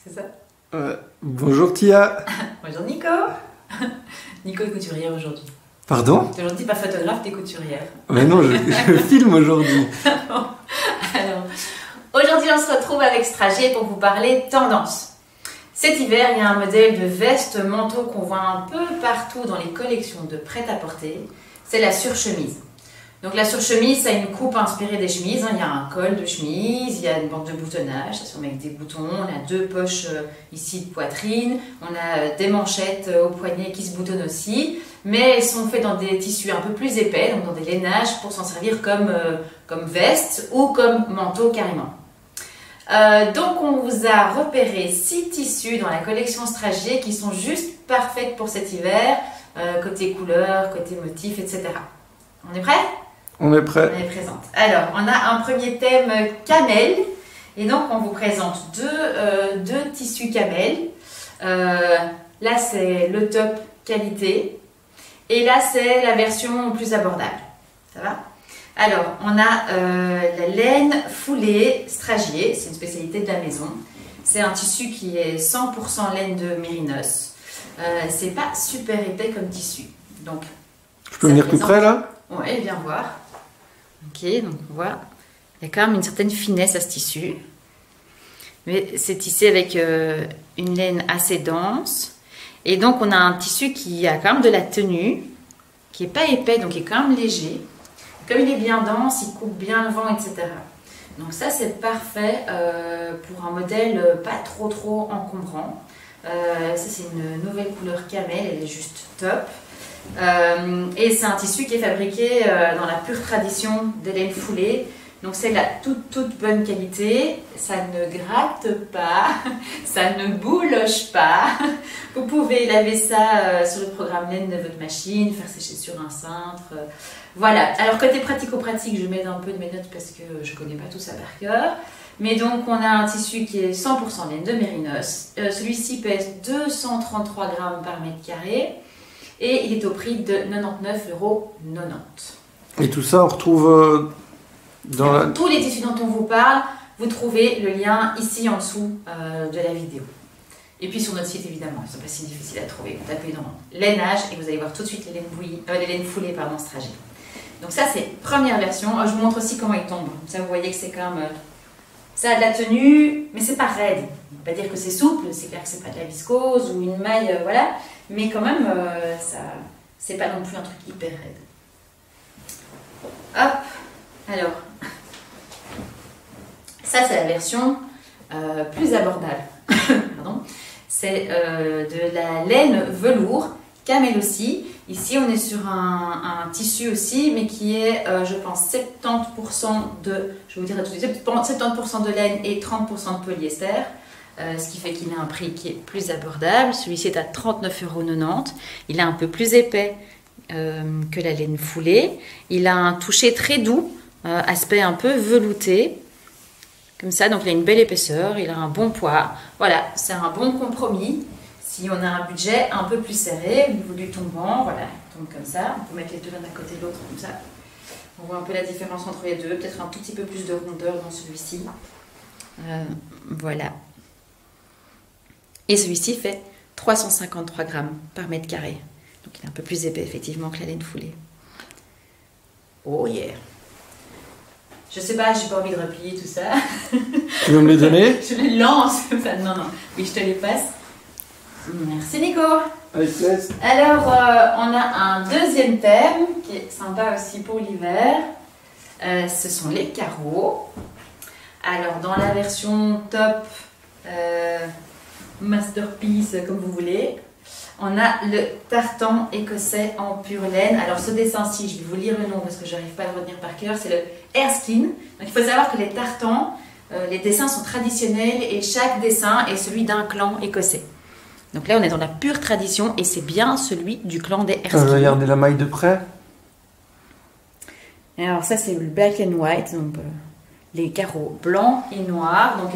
c'est ça? Bonjour Tia. Bonjour Nico. Nico est couturière aujourd'hui. Pardon? Aujourd'hui pas photographe, t'es couturière. Mais non, je filme aujourd'hui. Alors, aujourd'hui on se retrouve avec Stragier pour vous parler tendance. Cet hiver, il y a un modèle de veste manteau qu'on voit un peu partout dans les collections de prêt-à-porter. C'est la surchemise. Donc la surchemise, ça a une coupe inspirée des chemises. Il y a un col de chemise, il y a une bande de boutonnage, ça se met avec des boutons. On a deux poches ici de poitrine. On a des manchettes au poignet qui se boutonnent aussi. Mais elles sont faites dans des tissus un peu plus épais, donc dans des lainages pour s'en servir comme veste ou comme manteau carrément. Donc on vous a repéré 6 tissus dans la collection Stragier qui sont juste parfaites pour cet hiver, côté couleur, côté motif, etc. On est prêt? On est prêt. On est présente. Alors, on a un premier thème camel. Et donc, on vous présente deux tissus camel. Là, c'est le top qualité. Et là, c'est la version plus abordable. Ça va? Alors, on a la laine foulée Stragier. C'est une spécialité de la maison. C'est un tissu qui est 100% laine de mérinos. C'est pas super épais comme tissu. Donc, je peux venir plus près là? Oui, viens voir. Ok, donc on voit, il y a quand même une certaine finesse à ce tissu. Mais c'est tissé avec une laine assez dense. Et donc on a un tissu qui a quand même de la tenue, qui n'est pas épais, donc qui est quand même léger. Comme il est bien dense, il coupe bien le vent, etc. Donc ça c'est parfait pour un modèle pas trop encombrant. Ça c'est une nouvelle couleur camel, elle est juste top. Et c'est un tissu qui est fabriqué dans la pure tradition des laines foulées. Donc c'est la toute bonne qualité. Ça ne gratte pas, ça ne bouloche pas. Vous pouvez laver ça sur le programme laine de votre machine, faire sécher sur un cintre. Voilà. Alors côté pratico-pratique, je mets un peu de mes notes parce que je connais pas tout ça par cœur. Mais donc on a un tissu qui est 100% laine de mérinos. Celui-ci pèse 233 grammes par mètre carré. Et il est au prix de 99,90 €. Et tout ça, on retrouve dans la... Tous les tissus dont on vous parle, vous trouvez le lien ici en dessous de la vidéo. Et puis sur notre site, évidemment, ils ne sont pas si difficiles à trouver. Vous tapez dans lainage et vous allez voir tout de suite les laines foulées Stragier. Donc ça, c'est première version. Je vous montre aussi comment ils tombent. Ça, vous voyez que c'est quand même... ça a de la tenue, mais c'est pas raide. On ne va pas dire que c'est souple, c'est clair que c'est pas de la viscose ou une maille, voilà. Mais quand même, ça, c'est pas non plus un truc hyper raide. Hop, alors, ça c'est la version plus abordable. Pardon. C'est de la laine velours, camel aussi. Ici, on est sur un tissu aussi, mais qui est, je pense, 70% de, je vais vous dire tout de suite, 70% de laine et 30% de polyester. Ce qui fait qu'il a un prix qui est plus abordable. Celui-ci est à 39,90 €. Il est un peu plus épais que la laine foulée. Il a un toucher très doux, aspect un peu velouté. Comme ça, donc il a une belle épaisseur, il a un bon poids. Voilà, c'est un bon compromis. Si on a un budget un peu plus serré, au niveau du tombant, voilà, il tombe comme ça. On peut mettre les deux l'un à côté de l'autre comme ça. On voit un peu la différence entre les deux. Peut-être un tout petit peu plus de rondeur dans celui-ci. Voilà. Et celui-ci fait 353 grammes par mètre carré. Donc il est un peu plus épais effectivement que la laine foulée. Oh yeah! Je sais pas, j'ai pas envie de replier tout ça. Tu veux me les donner? Je les lance comme ça. Non. Oui, je te les passe. Merci Nico. Avec plaisir. Alors, on a un deuxième thème qui est sympa aussi pour l'hiver. Ce sont les carreaux. Alors, dans la version top... masterpiece comme vous voulez, on a le tartan écossais en pure laine. Alors ce dessin-ci, je vais vous lire le nom parce que je n'arrive pas à le retenir par cœur, c'est le Erskine. Donc il faut savoir que les tartans, les dessins sont traditionnels et chaque dessin est celui d'un clan écossais. Donc là on est dans la pure tradition et c'est bien celui du clan des Erskine. Regardez la maille de près. Alors ça c'est le black and white, donc les carreaux blancs et noirs. Donc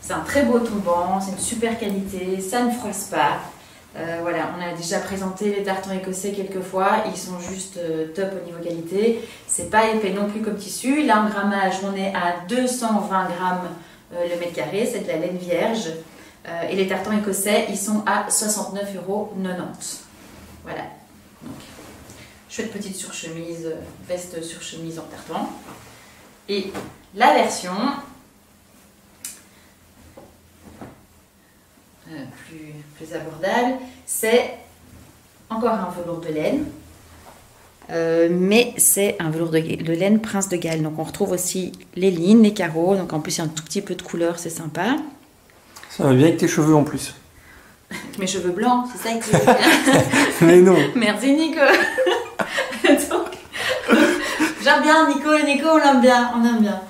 c'est un très beau tombant, c'est une super qualité, ça ne froisse pas. Voilà, on a déjà présenté les tartans écossais quelques fois, ils sont juste top au niveau qualité. C'est pas épais non plus comme tissu. Là en grammage, on est à 220 grammes le mètre carré, c'est de la laine vierge. Et les tartans écossais, ils sont à 69,90 €. Voilà. Donc, chouette petite surchemise, veste surchemise en tartan. Et la version plus abordable, c'est encore un velours de laine. Mais c'est un velours de laine Prince de Galles. Donc on retrouve aussi les lignes, les carreaux. Donc en plus il y a un tout petit peu de couleur, c'est sympa. Ça va bien avec tes cheveux en plus. Avec mes cheveux blancs, c'est ça que tu veux dire. Mais non. Merci Nico. Donc, j'aime bien Nico, on l'aime bien, on aime bien.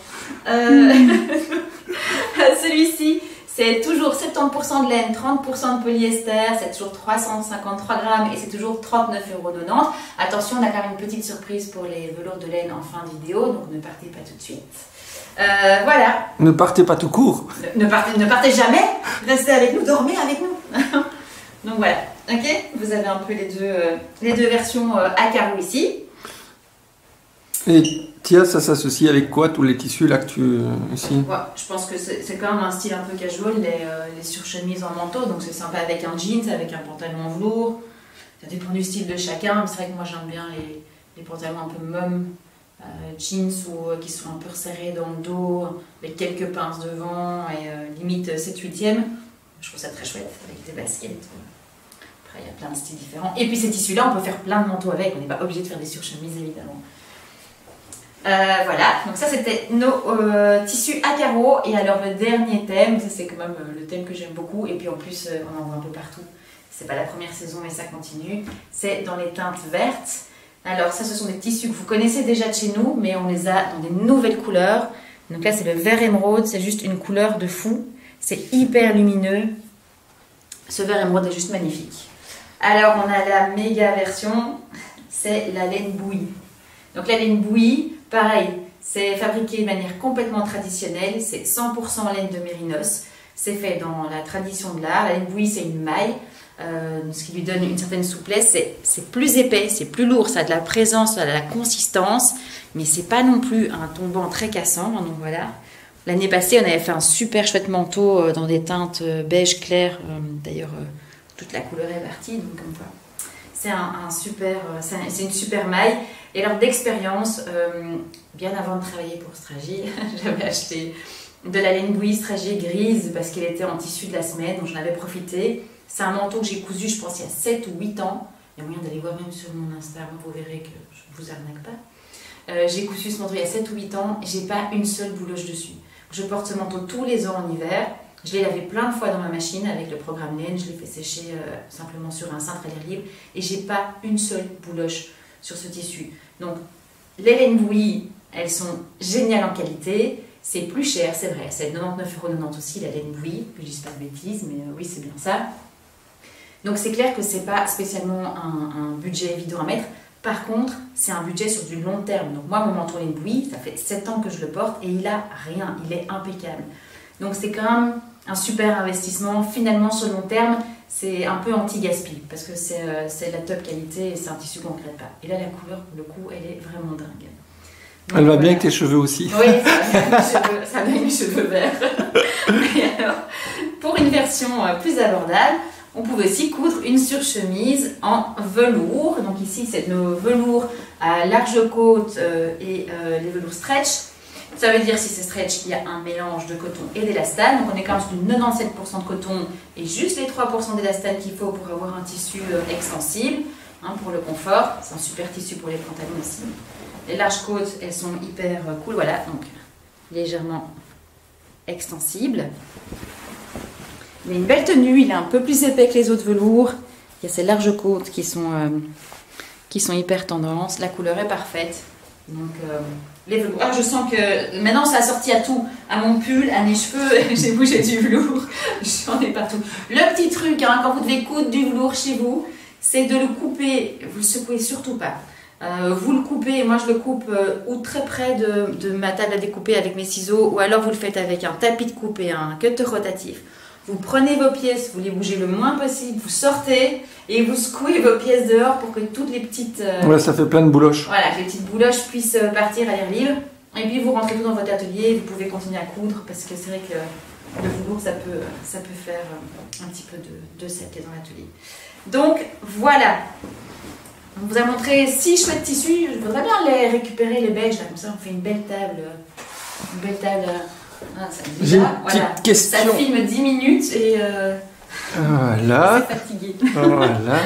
Celui-ci, c'est toujours 70% de laine, 30% de polyester, c'est toujours 353 grammes et c'est toujours 39,90 €. Attention, on a quand même une petite surprise pour les velours de laine en fin de vidéo, donc ne partez pas tout de suite. Voilà. Ne partez pas tout court. Ne partez jamais, restez avec nous, dormez avec nous. Donc voilà, ok. Vous avez un peu les deux versions à carreaux ici. Et Tia, ça s'associe avec quoi tous les tissus là que tu ici? Ouais, je pense que c'est quand même un style un peu casual, les surchemises en manteau, donc c'est sympa avec un jeans, avec un pantalon en velours. Ça dépend du style de chacun, mais c'est vrai que moi j'aime bien les pantalons un peu mum, jeans ou qui sont un peu resserrés dans le dos, avec quelques pinces devant et limite 7/8e. Je trouve ça très chouette avec des baskets. Après il y a plein de styles différents. Et puis ces tissus-là, on peut faire plein de manteaux avec, on n'est pas obligé de faire des surchemises évidemment. Voilà, donc ça c'était nos tissus à carreaux. Et alors le dernier thème, c'est quand même le thème que j'aime beaucoup, et puis en plus on en voit un peu partout, c'est pas la première saison mais ça continue, c'est dans les teintes vertes. Alors ça, ce sont des tissus que vous connaissez déjà de chez nous, mais on les a dans des nouvelles couleurs. Donc là c'est le vert émeraude, c'est juste une couleur de fou, c'est hyper lumineux, ce vert émeraude est juste magnifique. Alors on a la méga version, c'est la laine bouillie. Donc la laine bouillie, pareil, c'est fabriqué de manière complètement traditionnelle, c'est 100% laine de mérinos, c'est fait dans la tradition de l'art. La laine bouillie, c'est une maille, ce qui lui donne une certaine souplesse, c'est plus épais, c'est plus lourd, ça a de la présence, ça a de la consistance, mais c'est pas non plus un tombant très cassant, donc voilà. L'année passée, on avait fait un super chouette manteau dans des teintes beige clair, d'ailleurs toute la couleur est partie, donc comme quoi. C'est une super maille. Et alors d'expérience, bien avant de travailler pour Stragy, j'avais acheté de la laine bouillie Stragy grise parce qu'elle était en tissu de la semaine, donc j'en avais profité. C'est un manteau que j'ai cousu, je pense, il y a 7 ou 8 ans. Il y a moyen d'aller voir même sur mon Instagram, vous verrez que je ne vous arnaque pas. J'ai cousu ce manteau il y a 7 ou 8 ans et j'ai pas une seule bouloche dessus. Je porte ce manteau tous les ans en hiver. Je l'ai lavé plein de fois dans ma machine avec le programme laine, je l'ai fait sécher simplement sur un cintre à l'air libre et j'ai pas une seule bouloche sur ce tissu. Donc les laines bouillies, elles sont géniales en qualité, c'est plus cher, c'est vrai, c'est 99,90 € aussi la laine bouillie, que je dise pas de bêtises, mais oui c'est bien ça. Donc c'est clair que c'est pas spécialement un budget évident à mettre. Par contre, c'est un budget sur du long terme. Donc moi, mon manteau laine bouillie, ça fait 7 ans que je le porte et il a rien, il est impeccable. Donc c'est quand même un super investissement. Finalement, sur le long terme, c'est un peu anti-gaspi parce que c'est la top qualité et c'est un tissu qu'on ne regrette pas. Et là, la couleur, pour le coup, elle est vraiment dingue. Donc, elle va bien avec tes cheveux aussi. Oui, ça va avec mes cheveux verts. Et alors, pour une version plus abordable, on pouvait aussi coudre une surchemise en velours. Donc ici, c'est nos velours à large côte et les velours stretch. Ça veut dire, si c'est stretch, il y a un mélange de coton et d'élastane. Donc on est quand même sur du 97% de coton et juste les 3% d'élastane qu'il faut pour avoir un tissu extensible, pour le confort. C'est un super tissu pour les pantalons aussi. Les larges côtes, elles sont hyper cool. Voilà, donc légèrement extensible. Il a une belle tenue, il est un peu plus épais que les autres velours. Il y a ces larges côtes qui sont hyper tendance. La couleur est parfaite. Donc les velours. Ah, je sens que maintenant ça a sorti à tout, à mon pull, à mes cheveux, j'ai bougé du velours, j'en ai partout. Le petit truc, quand vous devez coudre du velours chez vous, c'est de le couper, vous le secouez surtout pas. Vous le coupez, moi je le coupe ou très près de ma table à découper avec mes ciseaux, ou alors vous le faites avec un tapis de coupe et un cutter rotatif. Vous prenez vos pièces, vous les bougez le moins possible, vous sortez et vous secouez vos pièces dehors pour que toutes les petites... Ouais, ça fait plein de bouloches. Voilà, que les petites bouloches puissent partir à l'air libre. Et puis vous rentrez tout dans votre atelier, vous pouvez continuer à coudre parce que c'est vrai que Le velours, ça peut faire un petit peu de sève dans l'atelier. Donc voilà, on vous a montré 6 chouettes tissus. Je voudrais bien les récupérer, les beiges, là, comme ça on fait une belle table. J'ai une petite question. Ça filme 10 minutes et voilà. c'est fatigué. Voilà.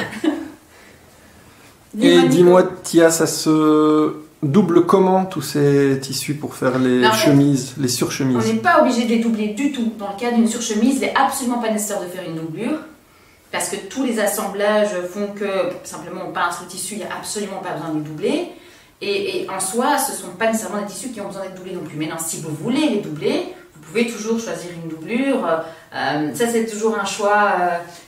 Et dis-moi, Tia, ça se double comment tous ces tissus pour faire les chemises, les surchemises? On n'est pas obligé de les doubler du tout. Dans le cas d'une surchemise, il n'est absolument pas nécessaire de faire une doublure parce que tous les assemblages font que simplement on pince le tissu, il n'y a absolument pas besoin de les doubler. Et en soi, ce ne sont pas nécessairement des tissus qui ont besoin d'être doublés non plus. Maintenant, si vous voulez les doubler, vous pouvez toujours choisir une doublure. Ça, c'est toujours un choix.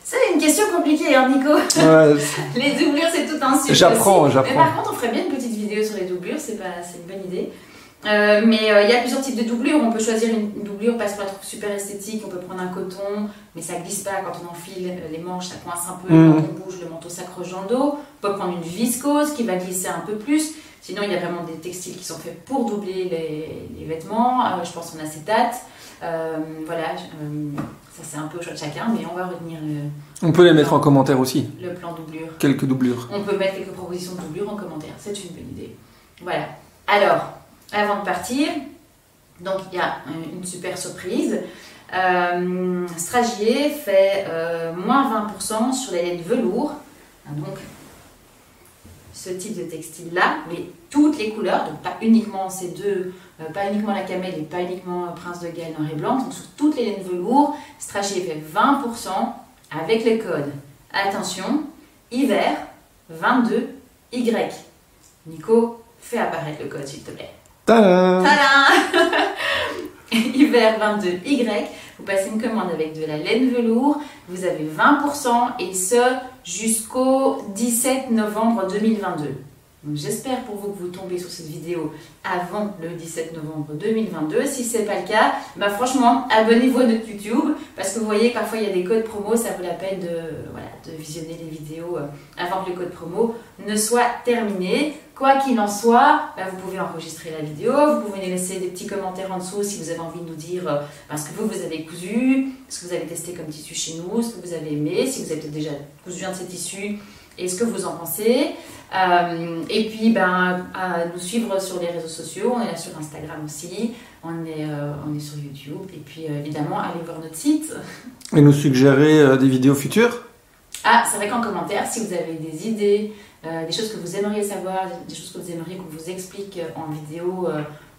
C'est une question compliquée, hein, Nico? Ouais, les doublures, c'est tout un sujet. J'apprends. Mais par contre, on ferait bien une petite vidéo sur les doublures. C'est une bonne idée. Mais il y a plusieurs types de doublures. On peut choisir une doublure parce qu'on la trouve super esthétique. On peut prendre un coton, mais ça glisse pas quand on enfile les manches, ça coince un peu. Quand on bouge, le manteau s'accroche dans le dos. On peut prendre une viscose qui va glisser un peu plus. Sinon, il y a vraiment des textiles qui sont faits pour doubler les vêtements. Je pense en acétate. Voilà, ça c'est un peu au choix de chacun, mais on va retenir on peut les mettre en commentaire aussi. Le plan doublure. Quelques doublures. On peut mettre quelques propositions de doublure en commentaire. C'est une bonne idée. Voilà. Alors, avant de partir, donc il y a une super surprise. Stragier fait moins 20% sur les laines velours. Donc, ce type de textile là, mais toutes les couleurs, donc pas uniquement ces deux, pas uniquement la camel et pas uniquement Prince de Galles noir et blanc, donc sur toutes les laines velours, Stragier fait 20% avec le code. Attention, hiver 22 Y. Nico, fais apparaître le code s'il te plaît. Tadam! Tadam! Hiver 22 Y, vous passez une commande avec de la laine velours, vous avez 20% et ce jusqu'au 17 novembre 2022. J'espère pour vous que vous tombez sur cette vidéo avant le 17 novembre 2022. Si ce n'est pas le cas, bah franchement, abonnez-vous à notre YouTube parce que vous voyez, parfois il y a des codes promo, ça vaut la peine de visionner les vidéos avant que le code promo ne soit terminé. Quoi qu'il en soit, bah, vous pouvez enregistrer la vidéo, vous pouvez nous laisser des petits commentaires en dessous si vous avez envie de nous dire ce que vous avez cousu, ce que vous avez testé comme tissu chez nous, ce que vous avez aimé, si vous avez peut-être déjà cousu un de ces tissus et ce que vous en pensez. Et puis à nous suivre sur les réseaux sociaux, on est là sur Instagram aussi, on est sur YouTube et puis évidemment allez voir notre site. Et nous suggérer des vidéos futures. Ah, c'est vrai qu'en commentaire, si vous avez des idées, des choses que vous aimeriez savoir, des choses que vous aimeriez qu'on vous explique en vidéo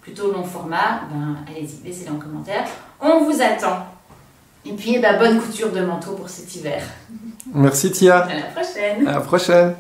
plutôt long format, allez-y, laissez-les en commentaire. On vous attend. Et puis bonne couture de manteau pour cet hiver. Merci Tia. À la prochaine. À la prochaine.